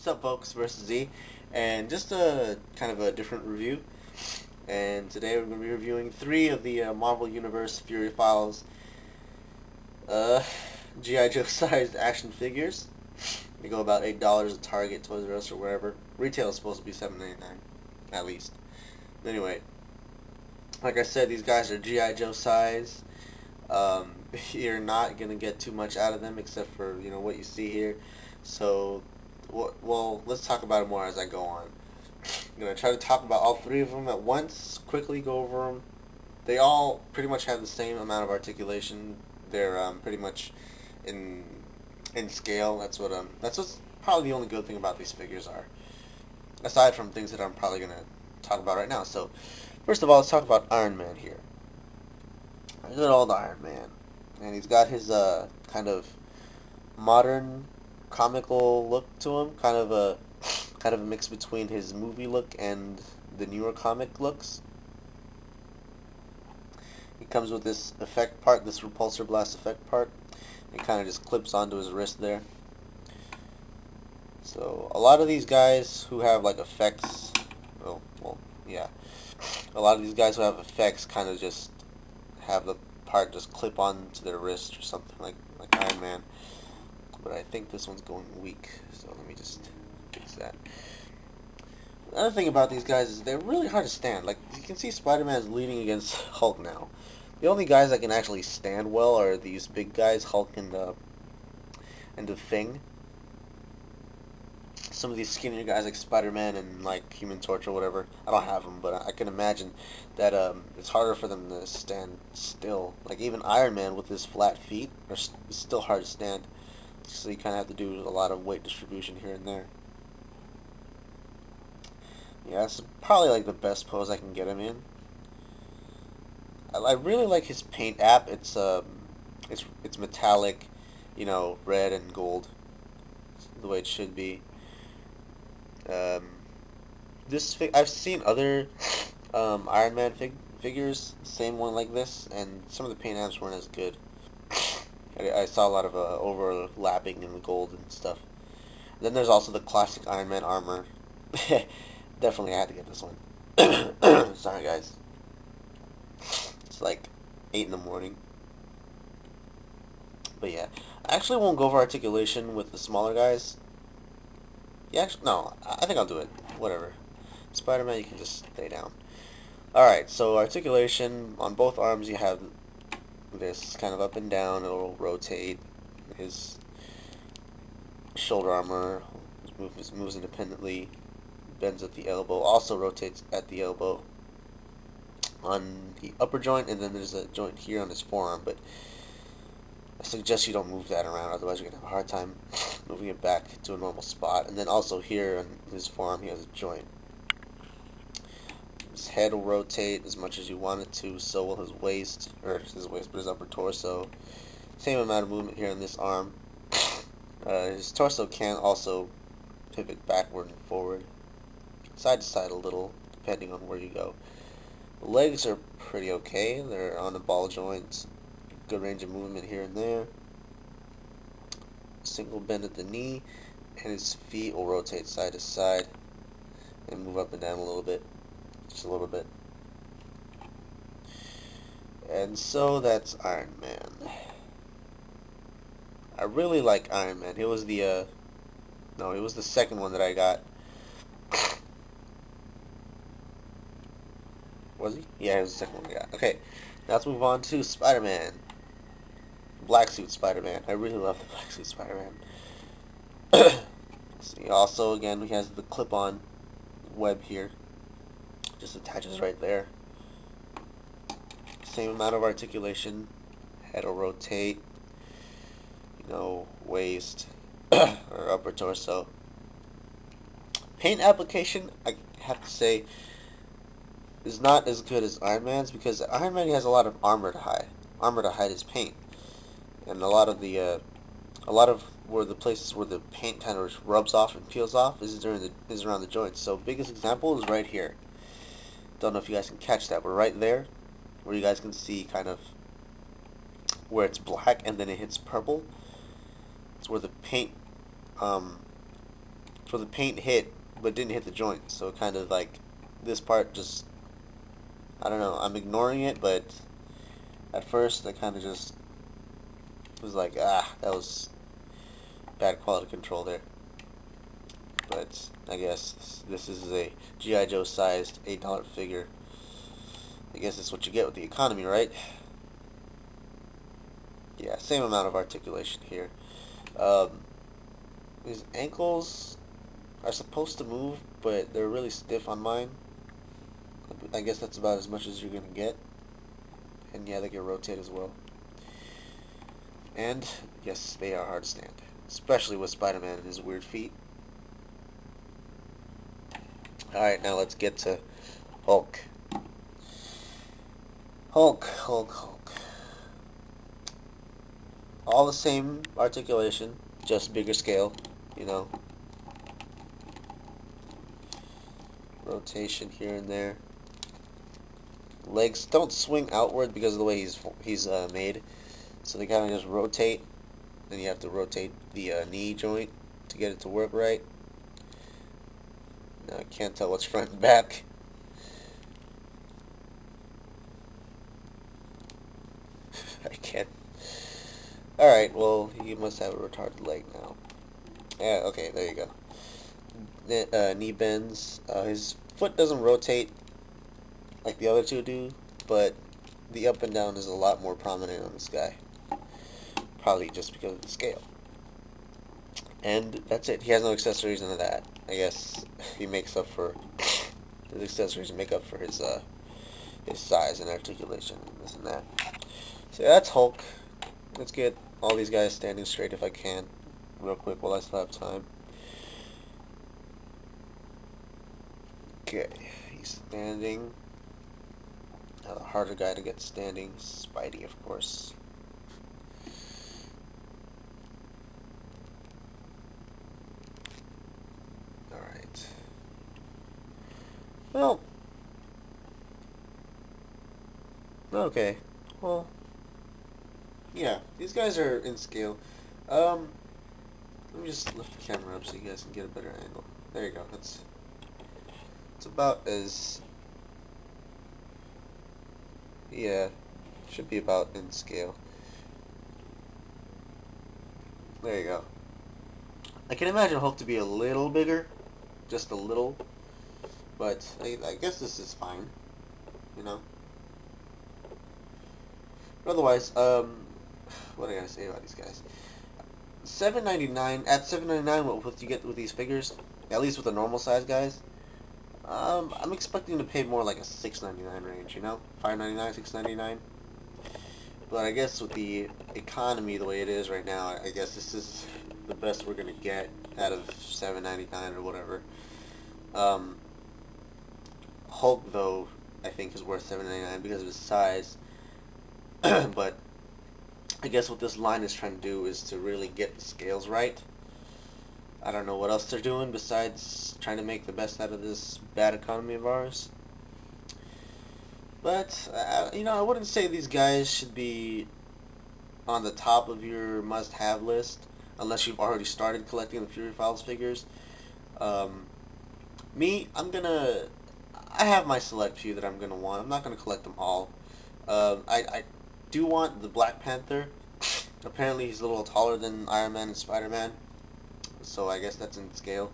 What's up, folks? Versus Z, and just a kind of a different review. And today we're going to be reviewing 3 of the Marvel Universe Fury Files G.I. Joe sized action figures. They go about $8 at Target, Toys R Us, or wherever. Retail is supposed to be $7.99, at least. Anyway, like I said, these guys are G.I. Joe size. You're not going to get too much out of them except for, what you see here. So, well, let's talk about it more as I go on. I'm going to try to talk about all 3 of them at once, quickly go over them. They all pretty much have the same amount of articulation. They're pretty much in scale. That's what's probably the only good thing about these figures are, aside from things that I'm probably going to talk about right now. So, first of all, let's talk about Iron Man here. Good old Iron Man. And he's got his kind of modern comical look to him, kind of a mix between his movie look and the newer comic looks. He comes with this effect part, this repulsor blast effect part. It kind of just clips onto his wrist there. So a lot of these guys who have like effects, a lot of these guys who have effects kind of just have the part just clip onto their wrist or something like Iron Man. But I think this one's going weak, so let me just fix that. Another thing about these guys is they're really hard to stand. Like, you can see Spider-Man is leaning against Hulk now. The only guys that can actually stand well are these big guys, Hulk and the Thing. Some of these skinnier guys like Spider-Man and like Human Torch or whatever, I don't have them, but I can imagine that it's harder for them to stand still. Like even Iron Man with his flat feet is still hard to stand. So you kind of have to do a lot of weight distribution here and there. Yeah, that's probably like the best pose I can get him in. I really like his paint app. It's metallic, red and gold, the way it should be. I've seen other Iron Man figures, same one like this, and some of the paint apps weren't as good. I saw a lot of overlapping in the gold and stuff. Then there's also the classic Iron Man armor. Definitely had to get this one. Sorry, guys. It's like 8 in the morning. But yeah, I actually won't go over articulation with the smaller guys. Yeah, actually, no, I think I'll do it. Whatever. Spider-Man, you can just stay down. Alright, so articulation on both arms, you have this kind of up and down. It'll rotate. His shoulder armor moves independently, bends at the elbow, also rotates at the elbow on the upper joint, and then there's a joint here on his forearm, but I suggest you don't move that around, otherwise you're going to have a hard time moving it back to a normal spot. And then also here on his forearm, he has a joint. His head will rotate as much as you want it to, so will his waist, but his upper torso. Same amount of movement here on this arm. His torso can also pivot backward and forward, side to side a little, depending on where you go. The legs are pretty okay. They're on the ball joints. Good range of movement here and there. Single bend at the knee, and his feet will rotate side to side and move up and down a little bit. Just a little bit. And so that's Iron Man. I really like Iron Man. He was the second one that I got. Was he? Yeah, he was the second one I got. Okay, now let's move on to Spider-Man. Black suit Spider-Man. I really love the black suit Spider-Man. See, also, again, he has the clip-on web here. Just attaches right there. Same amount of articulation. Head will rotate. Waist or upper torso. Paint application, I have to say, is not as good as Iron Man's, because Iron Man has a lot of armor to hide his paint, and a lot of where the places where the paint kind of rubs off and peels off is around the joints. So biggest example is right here. Don't know if you guys can catch that, but right there, where you guys can see kind of where it's black and then it hits purple, it's where the paint So the paint hit, but didn't hit the joint. So kind of like this part just, I don't know, I'm ignoring it, but at first I kind of just was like, that was bad quality control there. But I guess this is a G.I. Joe sized $8 figure. I guess that's what you get with the economy, right? Yeah, same amount of articulation here. His ankles are supposed to move, but they're really stiff on mine. I guess that's about as much as you're going to get. And yeah, they can rotate as well. And yes, they are hard to stand, especially with Spider-Man and his weird feet. Alright, now let's get to Hulk. Hulk. All the same articulation, just bigger scale, you know. Rotation here and there. Legs don't swing outward because of the way he's made, so they kind of just rotate. Then you have to rotate the knee joint to get it to work right. Now I can't tell what's front and back. I can't. Alright, well, he must have a retarded leg now. Yeah, okay, there you go. Knee bends. His foot doesn't rotate like the other two do, but the up and down is a lot more prominent on this guy. Probably just because of the scale. And that's it. He has no accessories, none of that. I guess he makes up for his accessories, make up for his size and articulation and this and that. So that's Hulk. Let's get all these guys standing straight if I can, real quick while I still have time. Okay, he's standing. Now the harder guy to get standing, Spidey, of course. Alright. Well. Okay. Well. Yeah, these guys are in scale. Let me just lift the camera up so you guys can get a better angle. There you go. It's about as... Yeah, should be about in scale. There you go. I can imagine Hulk to be a little bigger, just a little, but I guess this is fine, you know. But otherwise, what I gotta say about these guys? $7.99 at $7.99. What you get with these figures, at least with the normal size guys. I'm expecting to pay more like a $6.99 range, you know, $5.99, $6.99. But I guess with the economy the way it is right now, I guess this is the best we're gonna get out of $7.99 or whatever. Hulk though, I think is worth $7.99 because of his size. But I guess what this line is trying to do is to really get the scales right. I don't know what else they're doing besides trying to make the best out of this bad economy of ours. But, you know, I wouldn't say these guys should be on the top of your must-have list unless you've already started collecting the Fury Files figures. Me, I have my select few that I'm gonna want. I'm not gonna collect them all. I do want the Black Panther. Apparently he's a little taller than Iron Man and Spider-Man, so I guess that's in scale.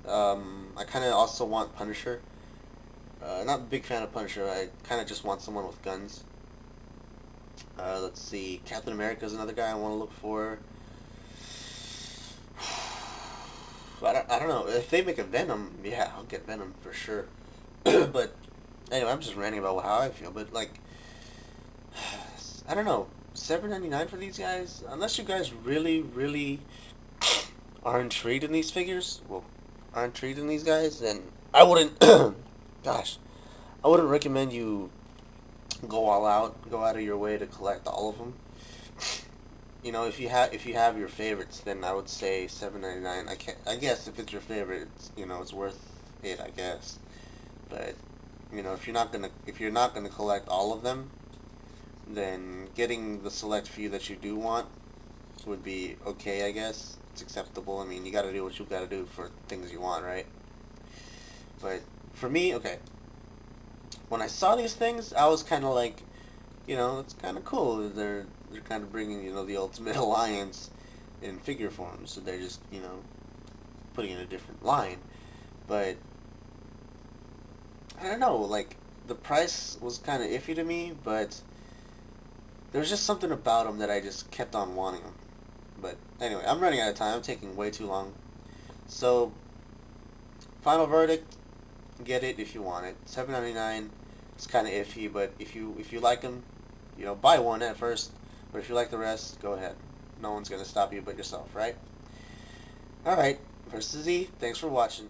I kind of also want Punisher. Not a big fan of Punisher. I kind of just want someone with guns. Let's see. Captain America is another guy I want to look for. I don't know. If they make a Venom, yeah, I'll get Venom for sure. But anyway, I'm just ranting about how I feel. But like, I don't know. $7.99 for these guys? Unless you guys really, really are intrigued in these figures, well, are intrigued in these guys, then I wouldn't. Gosh, I wouldn't recommend you go all out, go out of your way to collect all of them. You know, if you have your favorites, then I would say $7.99. I guess if it's your favorite, it's worth it, I guess. But you know, if you're not gonna collect all of them, then getting the select few that you do want would be okay, I guess. It's acceptable. I mean, you gotta do what you gotta do for things you want, right? But for me, okay, when I saw these things, I was kind of like, it's kind of cool. They're kind of bringing, the ultimate alliance in figure form. So they're just, putting in a different line. But I don't know, like the price was kind of iffy to me, but there was just something about them that I just kept on wanting them. But anyway, I'm running out of time. I'm taking way too long. So, final verdict: get it if you want it. $7.99. It's kind of iffy, but if you like them, buy one at first. But if you like the rest, go ahead. No one's gonna stop you but yourself, right? All right. Versus Z. Thanks for watching.